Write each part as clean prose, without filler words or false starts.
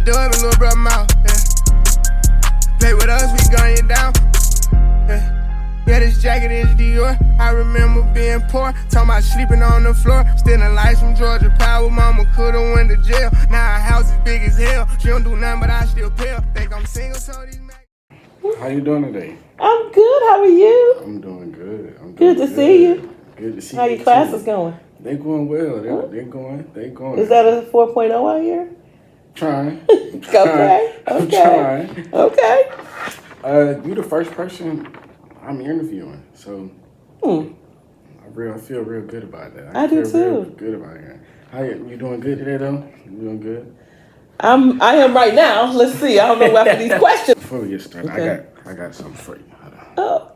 dub in little brother mouth. Yeah. Play with us, we gun you down. Yeah, this jacket is Dior. I remember being poor, talking about sleeping on the floor. Stealing lights from Georgia Power. Mama could've went to jail. Now our house is big as hell. She don't do nothing, but I still pale. Think I'm single, so these How you doing today? I'm good. How are you? I'm doing good. Good to see you. Good to see How you. your classes going? They going well. They're going. Is that a 4.0 out here? Trying. Okay. I'm trying. Okay. You the first person I'm interviewing, so I feel real good about that. I do feel too. Real good about it. How you doing good today though? You doing good? I am right now. Let's see. I don't know after these questions. Before we get started, Okay. I got something for you. Hold on. Oh.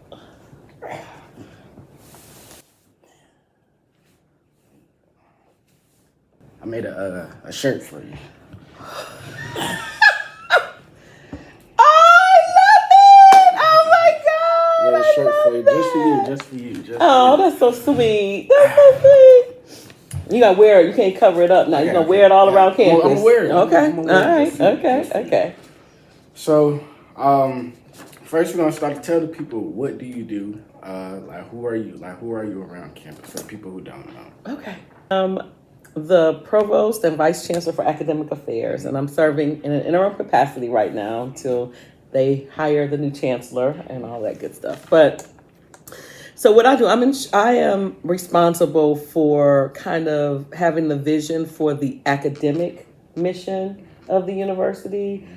I made a shirt for you. Shirt for you, just for you. Oh, that's so sweet. That's so sweet. You gotta wear it. You can't cover it up now. You're gonna wear it all around campus. I'm gonna wear it. Okay. I'm gonna wear it. All right. Okay. So, first we're gonna start to tell the people what do you do. Who are you? Who are you around campus for people who don't know? Okay. The Provost and Vice Chancellor for Academic Affairs, and I'm serving in an interim capacity right now until they hire the new chancellor and all that good stuff. But so what I do, I am responsible for kind of having the vision for the academic mission of the university,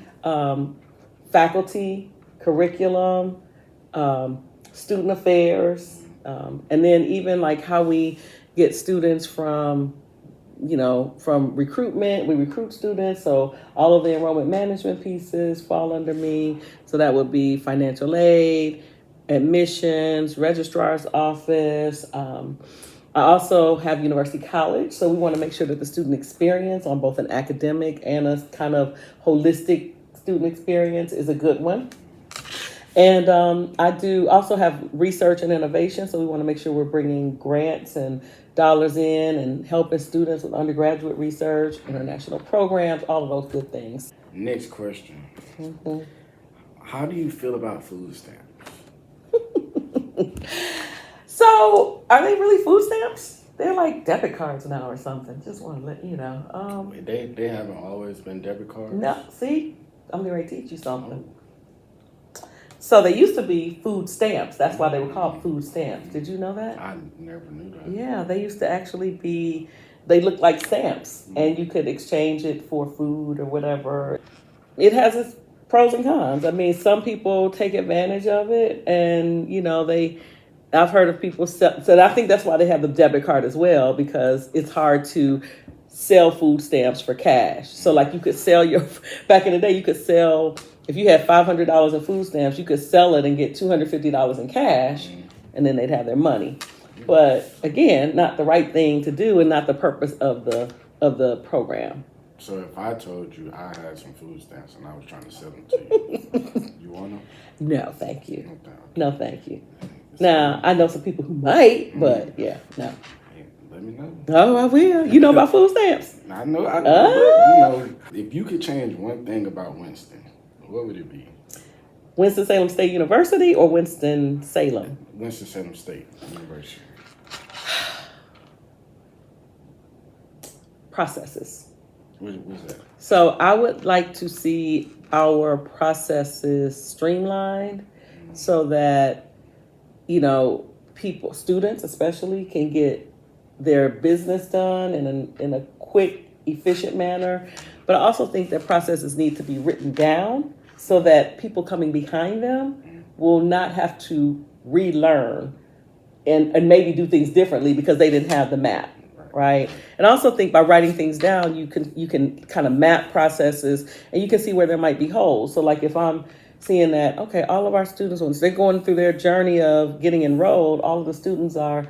faculty, curriculum, student affairs, and then even like how we get students from recruitment. We recruit students, so all of the enrollment management pieces fall under me. So that would be financial aid, admissions, registrar's office. I also have University College, so we want to make sure that the student experience on both an academic and a kind of holistic student experience is a good one. And I do also have research and innovation, so we want to make sure we're bringing grants and dollars in and helping students with undergraduate research, international programs, all of those good things. Next question. Mm-hmm. How do you feel about food stamps? So, are they really food stamps? They're like debit cards now or something. Just want to let you know. They haven't always been debit cards? No, see? I'm going to teach you something. Oh. So they used to be food stamps. That's why they were called food stamps. Did you know that? I never knew that. Yeah, they used to actually be, they looked like stamps, and you could exchange it for food or whatever. It has its pros and cons. I mean, some people take advantage of it, and, I've heard of people sell, so I think that's why they have the debit card as well, because it's hard to sell food stamps for cash. So like you could sell back in the day, you could sell, if you had $500 in food stamps, you could sell it and get $250 in cash, and then they'd have their money. But again, not the right thing to do, and not the purpose of the program. So if I told you I had some food stamps and I was trying to sell them to you, you want them? No, thank you. Okay. No, thank you. Now, I know some people who might, but yeah, no. Let me know. Oh, I will. You know about food stamps? I know. But, if you could change one thing about Winston, what would it be? Winston-Salem State University or Winston-Salem? Winston-Salem State University. Processes. What's that? So I would like to see our processes streamlined so that, students especially can get their business done in a quick, efficient manner. But I also think that processes need to be written down so that people coming behind them will not have to relearn and maybe do things differently because they didn't have the map, right? And I also think by writing things down, you can kind of map processes and you can see where there might be holes. So like if I'm seeing that, okay, all of our students, once they're going through their journey of getting enrolled, all of the students are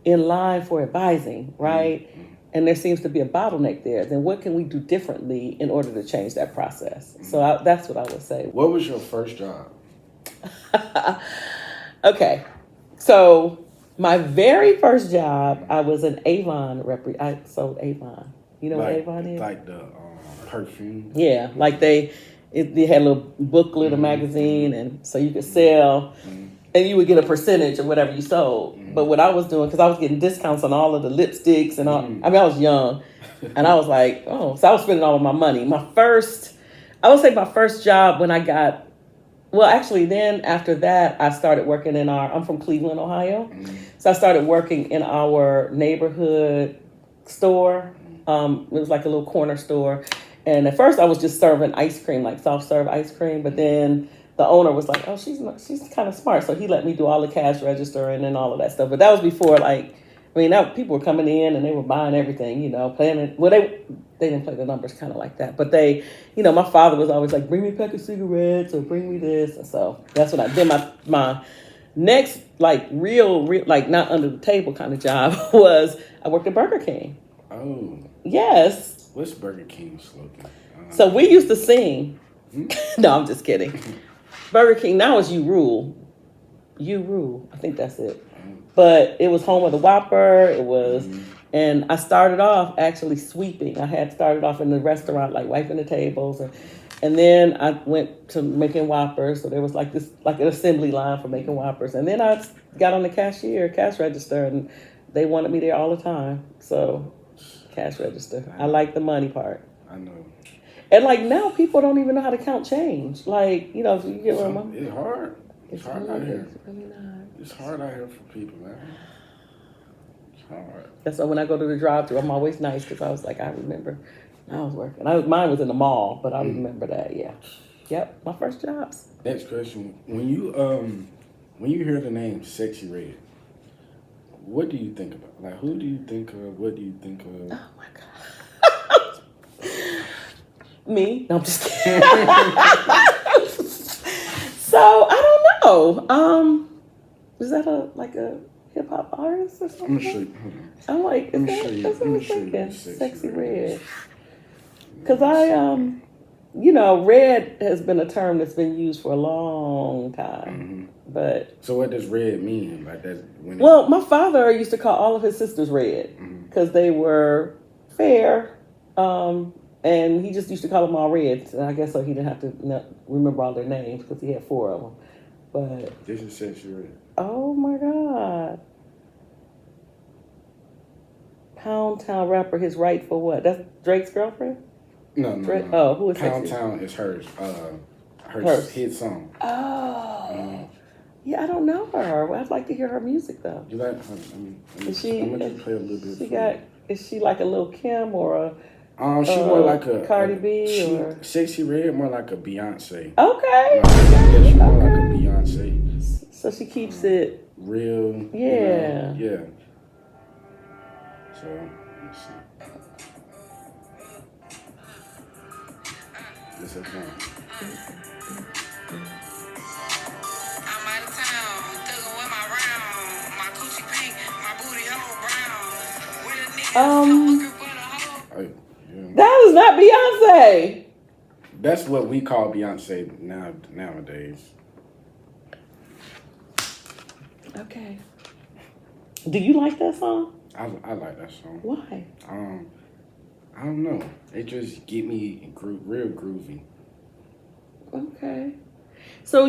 in line for advising, right? And there seems to be a bottleneck there. Then what can we do differently in order to change that process? So that's what I would say. What was your first job? Okay, so my very first job, I was an Avon I sold Avon. You know what Avon is? Like the perfume. Yeah, like they had a little booklet or magazine, and so you could sell, and you would get a percentage of whatever you sold. But what I was doing, because I was getting discounts on all of the lipsticks and all. I mean, I was young, and I was like, oh, so I was spending all of my money. I would say my first job when I got. Well, actually, then after that, I started working in I'm from Cleveland, Ohio. So I started working in our neighborhood store. It was like a little corner store. And at first I was just serving ice cream, like soft serve ice cream. But then the owner was like, oh, she's kind of smart. So he let me do all the cash register and then all of that stuff. But that was before, people were coming in and they were buying everything, playing it. Well, they didn't play the numbers kind of like that. But my father was always like, bring me a pack of cigarettes or bring me this. And so that's what I did. My next, real, not under the table kind of job was I worked at Burger King. Oh. Yes. What's Burger King's slogan? So we used to sing. No, I'm just kidding. Burger King, now it's You Rule. You Rule. I think that's it. But it was home of the Whopper. It was, and I started off actually sweeping. I had started off in the restaurant, wiping the tables. And then I went to making Whoppers. So there was an assembly line for making Whoppers. And then I got on the cash register, and they wanted me there all the time. So cash register. I like the money part. I know. And now people don't even know how to count change. If you get what I'm. It's hard. It's hard out here. It's really not. It's hard out here for people, man. It's hard. That's why when I go to the drive-thru, I'm always nice because I was like, I remember I was working. Mine was in the mall, but I remember that. Yeah. Yep. My first jobs. Next question: When you hear the name Sexy Red, what do you think about? Who do you think of? What do you think of? Oh my God. Me? No, I'm just kidding. So I don't know. Is that a hip hop artist or something? I'm gonna show you. I'm like, that's what I'm thinking. Sexy Red. Because red has been a term that's been used for a long time. But so what does red mean? My father used to call all of his sisters red because they were fair. And he just used to call them all red. And I guess so he didn't have to remember all their names because he had 4 of them. But this is Sexy Red. Oh my God. Pound Town rapper, his right for what? That's Drake's girlfriend? No. Oh, who is Pound Sexy? Town is hers. Her hit song. Oh. Yeah, I don't know her. I'd like to hear her music though. You like? I'm gonna just play a little bit. Is she like a Lil Kim or a? She more like a Cardi B or Sexy Red, more like a Beyonce. Okay. Yeah, she more like a Beyonce. So she keeps it real. Yeah. Yeah. So let's see. This is fun. I'm out of town, thuggin' with my round. My coochie pink, my booty hole brown. Where the niggas looking for the hoe. Yeah. That is not Beyonce. That's what we call Beyonce nowadays. Okay. Do you like that song? I like that song. Why? I don't know. It just get me real groovy. Okay. So,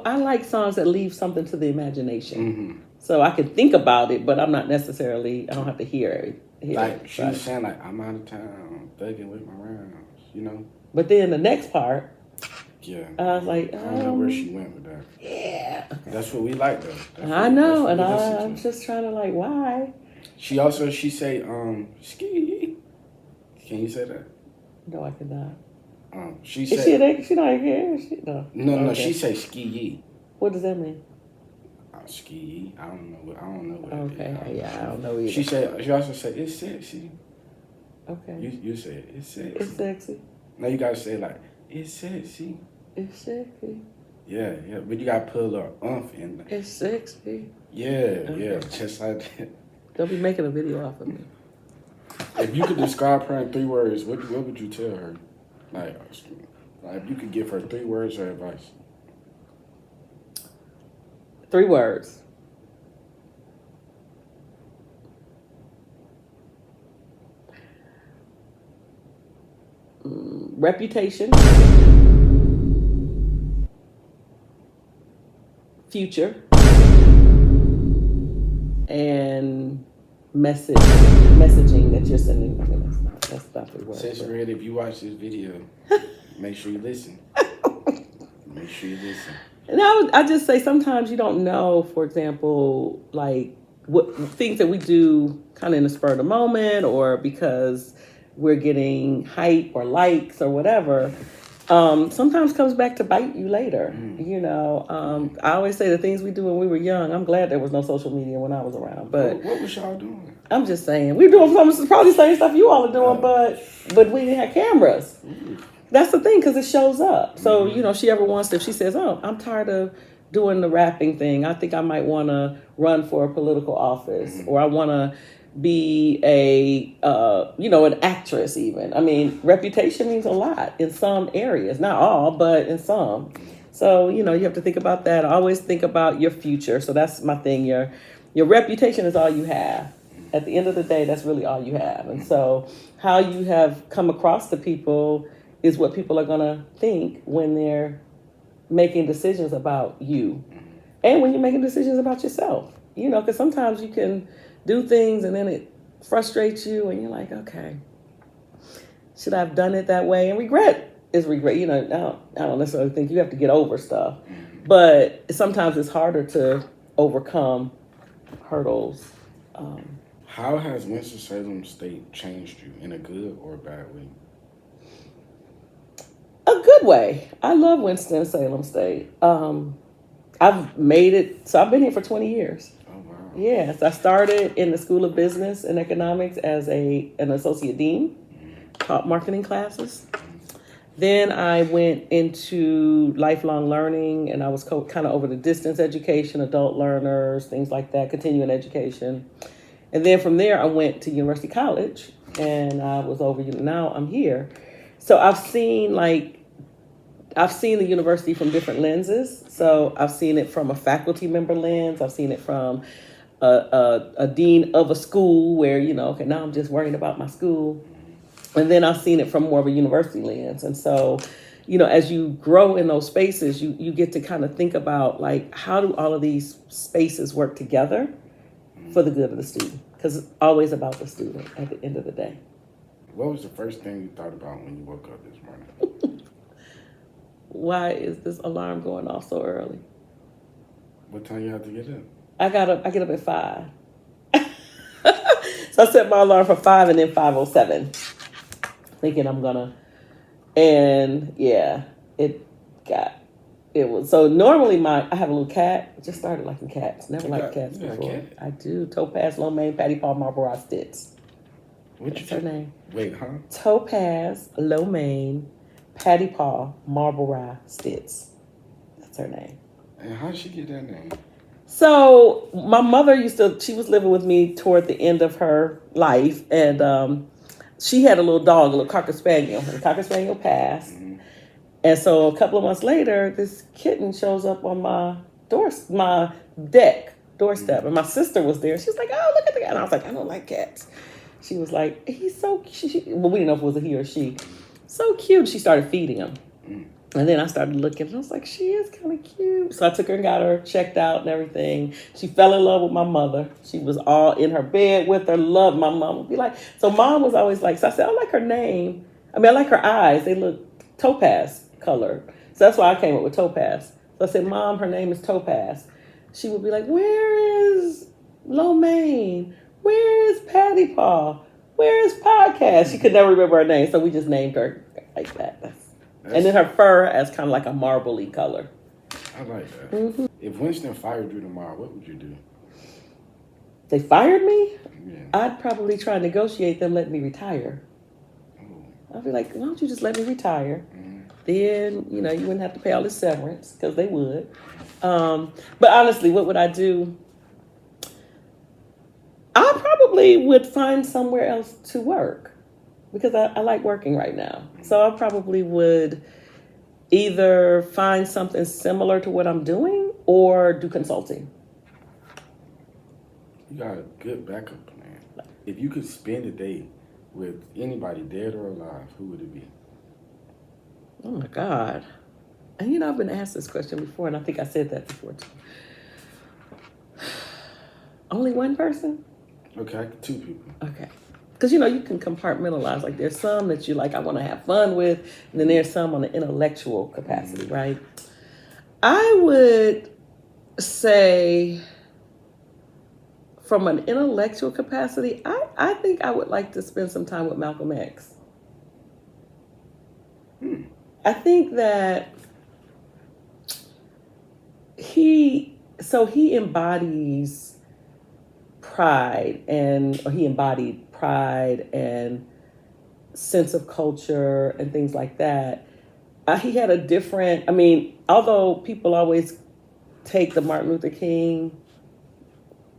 I like songs that leave something to the imagination. So I can think about it, but I'm not necessarily, I don't have to hear it. She was saying, I'm out of town, thugging with my rounds, But then the next part, yeah, I was like, I don't know where she went with that. Yeah. That's what we like, though. I know, and I'm just trying to why? She say, ski. Can you say that? No, I cannot. She Is said, she not here? No, she say ski. What does that mean? Ski. I don't know what okay. it is. I don't know either. She also said it's sexy. Okay. You say it. It's sexy. It's sexy. Now you gotta say it's sexy. It's sexy. Yeah, but you gotta put a little oomph in there. It's sexy. Yeah, just like that. Don't be making a video off of me. If you could describe her in 3 words, what would you tell her? If you could give her 3 words of advice. 3 words. reputation, future, and messaging that you're sending. I mean, that's not the word. Sis Red, if you watch this video, make sure you listen. Make sure you listen. And I just say sometimes you don't know, for example, like what things that we do kind of in the spur of the moment or because we're getting hype or likes or whatever, sometimes comes back to bite you later. You know, I always say the things we do when we were young, I'm glad there was no social media when I was around. But what was y'all doing? I'm just saying, we're doing probably the same stuff you all are doing, but we didn't have cameras. That's the thing, because it shows up. So, you know, she ever wants to, if she says, oh, I'm tired of doing the rapping thing, I think I might want to run for a political office, or I want to be an actress even. I mean, reputation means a lot in some areas, not all, but in some. So, you know, you have to think about that. Always think about your future. So that's my thing. Your reputation is all you have. At the end of the day, that's really all you have. And so how you have come across the people is what people are going to think when they're making decisions about you. And when you're making decisions about yourself. You know, because sometimes you can do things and then it frustrates you and you're like, okay, should I have done it that way? And regret is regret. You know, I don't necessarily think you have to get over stuff. But sometimes it's harder to overcome hurdles. How has Winston-Salem State changed you in a good or a bad way? A good way. I love Winston-Salem State. I've made it, so I've been here for 20 years. Oh, wow. Yes, I started in the School of Business and Economics as an associate dean, taught marketing classes. Then I went into lifelong learning, and I was kind of over the distance education, adult learners, things like that, continuing education. And then from there, I went to University College, and I was over, now I'm here. So I've seen the university from different lenses. So I've seen it from a faculty member lens. I've seen it from a dean of a school where, okay, now I'm just worrying about my school. And then I've seen it from more of a university lens. And so, as you grow in those spaces, you get to kind of think about, like, how do all of these spaces work together for the good of the student? Because it's always about the student at the end of the day. What was the first thing you thought about when you woke up this morning? Why is this alarm going off so early? What time you have to get up? I get up at 5. So I set my alarm for 5 and then 5:07. Thinking I'm gonna, and yeah, it was. So normally I have a little cat. I just started liking cats. Never liked cats before. Cat? I do. Topaz, Lo Mein, Patty Paw, Marlboro Stitz. What's her name? Wait, huh? Topaz, Lo Mein, Patty Paw, Marlboro Stitz. That's her name. And how did she get that name? So my mother she was living with me toward the end of her life, and she had a little dog, a little Cocker Spaniel. And the Cocker Spaniel passed. Mm-hmm. And so a couple of months later, this kitten shows up on my doorstep. Mm-hmm. And my sister was there. She was like, oh, look at the cat. And I was like, I don't like cats. She was like, he's so cute. Well, we didn't know if it was a he or she. So cute. She started feeding him. Mm-hmm. And then I started looking, and I was like, she is kind of cute. So I took her and got her checked out and everything. She fell in love with my mother. She was all in her bed with her, loved my mom. Would be like, so mom was always like, so I said, I like her name. I like her eyes. They look topaz colored. So that's why I came up with Topaz. So I said, Mom, her name is Topaz. She would be like, where is Lo Mein? Where is Patty Paw? Where is Podcast? She could never remember her name, so we just named her like that. And then her fur as kind of like a marbly color. I like that. Mm-hmm. If Winston fired you tomorrow, what would you do? They fired me? Yeah. I'd probably try and negotiate them letting me retire. Oh. I'd be like, why don't you just let me retire? Mm-hmm. Then, you wouldn't have to pay all this severance, because they would. But honestly, what would I do? I probably would find somewhere else to work. Because I like working right now. So I probably would either find something similar to what I'm doing or do consulting. You got a good backup plan. If you could spend a day with anybody, dead or alive, who would it be? God. And you know, I've been asked this question before, and I think I said that before too. Only one person? Okay, 2 people. Okay. Because, you know, you can compartmentalize. Like, there's some that you like, I want to have fun with, and then there's some on the intellectual capacity, right? I would say, from an intellectual capacity, I think I would like to spend some time with Malcolm X. I think that he embodies pride he embodied pride and sense of culture and things like that. He had a different, I mean, although people always take the Martin Luther King,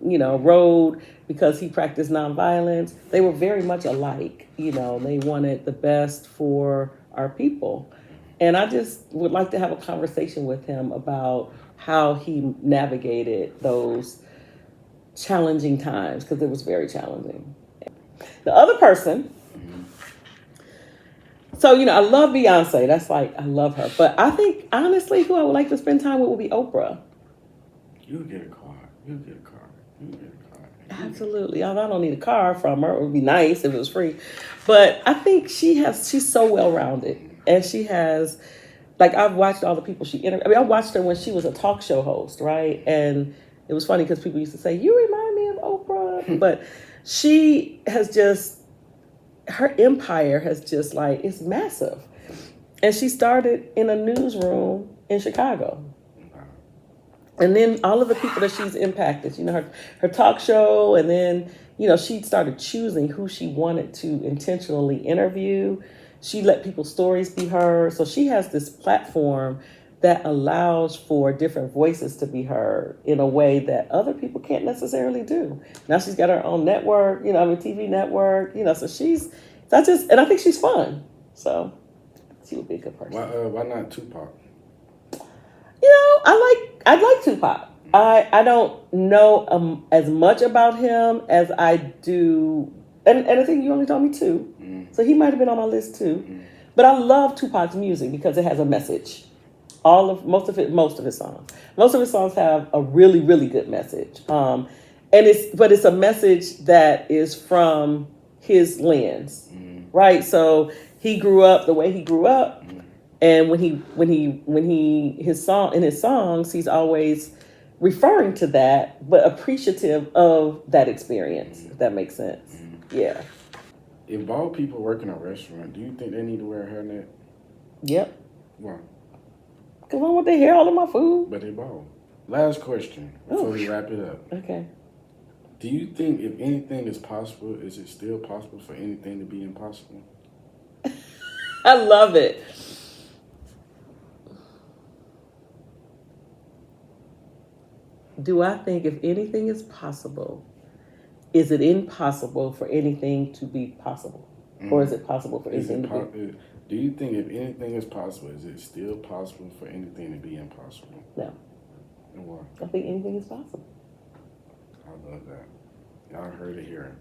you know, road because he practiced nonviolence, they were very much alike. You know, they wanted the best for our people. And I just would like to have a conversation with him about how he navigated those challenging times, because it was very challenging. The other person, so, you know, I love Beyonce. That's like, I love her. But I think, honestly, who I would like to spend time with would be Oprah. You'll get a car. You'll get a car. You'll get a car. Absolutely. Although I don't need a car from her. It would be nice if it was free. But I think she's so well-rounded. And she has, like, I've watched all the people she interviewed. I mean, I watched her when she was a talk show host, right? And it was funny because people used to say, you remind me of Oprah. But she has just, her empire has just like, it's massive. And she started in a newsroom in Chicago. And then all of the people that she's impacted, you know, her talk show, and then, you know, she started choosing who she wanted to intentionally interview. She let people's stories be heard. So she has this platform that allows for different voices to be heard in a way that other people can't necessarily do. Now she's got her own network, you know, TV network, you know, so and I think she's fun. So she would be a good person. Why not Tupac? You know, I'd like Tupac. I don't know as much about him as I do, and I think you only told me 2, so he might have been on my list too. But I love Tupac's music because it has a message. Most of his songs have a really, really good message. And it's a message that is from his lens, right? So he grew up the way he grew up, and his songs, he's always referring to that, but appreciative of that experience. If that makes sense, yeah. If bald people work in a restaurant, do you think they need to wear a hairnet? Yep. Why? Because I don't want their hair all in my food. But they bald. Last question before we wrap it up. Okay. Do you think if anything is possible, is it still possible for anything to be impossible? I love it. Do I think if anything is possible, is it impossible for anything to be possible? Or is it possible for anything to be? Do you think if anything is possible, is it still possible for anything to be impossible? No. And why? I think anything is possible. I love that. Y'all heard it here.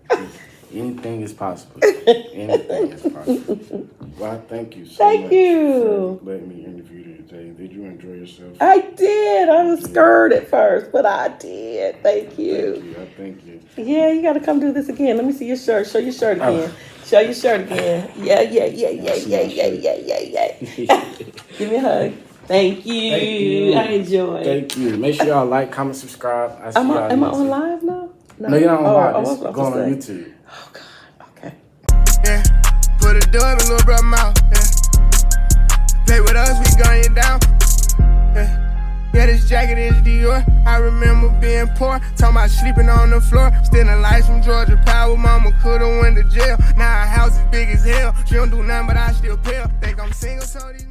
Anything is possible. Anything is possible. Well, thank you so much. Thank you. For letting me interview you today. Did you enjoy yourself? I did. I was scared at first, but I did. Thank you. Thank you. Yeah, you got to come do this again. Let me see your shirt. Show your shirt again. Show your shirt again. Yeah. Give me a hug. Thank you. I enjoyed. Thank you. Make sure y'all like, comment, subscribe. Am I on live now? No, you're not on live. It's going on YouTube. Oh, God. Okay. Yeah, put a dub in little brother mouth. Yeah, play with us, we gun you down. Yeah, this jacket is Dior. I remember being poor, talking about sleeping on the floor. Stealing lights from Georgia Power. Mama coulda went to jail. Now our house is big as hell. She don't do nothing, but I still pay her. Think I'm single, so these